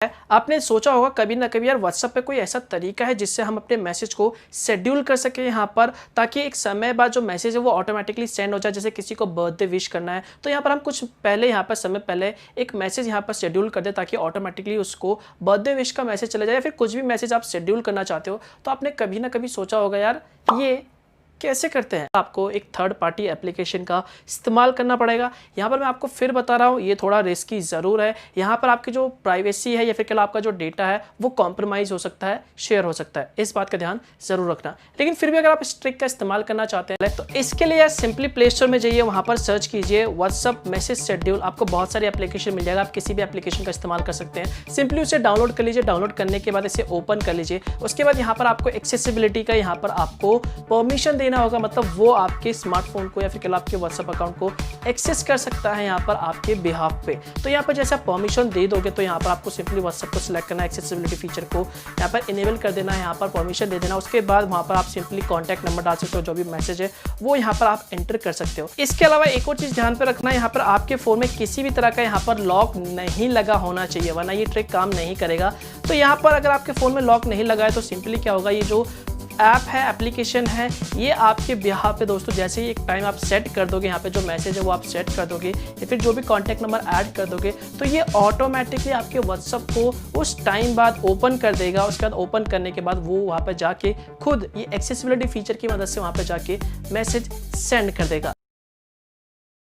आपने सोचा होगा कभी ना कभी यार व्हाट्सएप पे कोई ऐसा तरीका है जिससे हम अपने मैसेज को शेड्यूल कर सकें यहाँ पर, ताकि एक समय बाद जो मैसेज है वो ऑटोमेटिकली सेंड हो जाए। जैसे किसी को बर्थडे विश करना है तो यहाँ पर हम कुछ पहले यहाँ पर समय पहले एक मैसेज यहाँ पर शेड्यूल कर दे ताकि ऑटोमेटिकली उसको बर्थडे विश का मैसेज चला जाए, या फिर कुछ भी मैसेज आप शेड्यूल करना चाहते हो। तो आपने कभी ना कभी सोचा होगा यार ये कैसे करते हैं। आपको एक थर्ड पार्टी एप्लीकेशन का इस्तेमाल करना पड़ेगा। यहाँ पर मैं आपको फिर बता रहा हूँ, ये थोड़ा रिस्की ज़रूर है। यहाँ पर आपकी जो प्राइवेसी है या फिर कह आपका जो डेटा है वो कॉम्प्रोमाइज़ हो सकता है, शेयर हो सकता है। इस बात का ध्यान ज़रूर रखना। लेकिन फिर भी अगर आप इस ट्रिक का इस्तेमाल करना चाहते हैं तो इसके लिए यार सिंपली प्ले स्टोर में जाइए, वहाँ पर सर्च कीजिए व्हाट्सअप मैसेज शेड्यूल। आपको बहुत सारी एप्लीकेशन मिल जाएगा, आप किसी भी एप्लीकेशन का इस्तेमाल कर सकते हैं। सिंपली उसे डाउनलोड कर लीजिए। डाउनलोड करने के बाद इसे ओपन कर लीजिए। उसके बाद यहाँ पर आपको एक्सेसिबिलिटी का यहाँ पर आपको परमिशन देना होगा, मतलब वो आपके स्मार्टफोन को या फिर आपके व्हाट्सएप अकाउंट को एक्सेस कर सकता है यहाँ पर आपके बिहाफ पे। तो यहाँ पर जैसे आप परमिशन दे दोगे तो यहाँ पर आपको सिंपली व्हाट्सएप को सिलेक्ट करना है, एक्सेसिबिलिटी फीचर को यहाँ पर इनेबल कर देना है, यहाँ पर परमिशन दे देना। उसके बाद वहाँ पर आप सिंपली कॉन्टैक्ट नंबर डाल सकते हो, जो भी मैसेज है वो यहाँ पर आप एंटर कर सकते हो। इसके अलावा एक और चीज़ ध्यान पर रखना है, यहाँ पर आपके फ़ोन में किसी भी तरह का यहाँ पर लॉक नहीं लगा होना चाहिए, वरना ये ट्रिक काम नहीं करेगा। तो यहाँ पर अगर आपके फ़ोन में लॉक नहीं लगा है तो सिंपली क्या होगा, ये जो ऐप है, एप्लीकेशन है, ये आपके बिहाफ पे दोस्तों जैसे ही एक टाइम आप सेट कर दोगे, यहाँ पे जो मैसेज है वो आप सेट कर दोगे या फिर जो भी कॉन्टैक्ट नंबर ऐड कर दोगे, तो ये ऑटोमेटिकली आपके व्हाट्सअप को उस टाइम बाद ओपन कर देगा। उसके बाद ओपन करने के बाद वो वहाँ पर जाके खुद ये एक्सेसिबिलिटी फीचर की मदद से वहाँ पर जाके मैसेज सेंड कर देगा।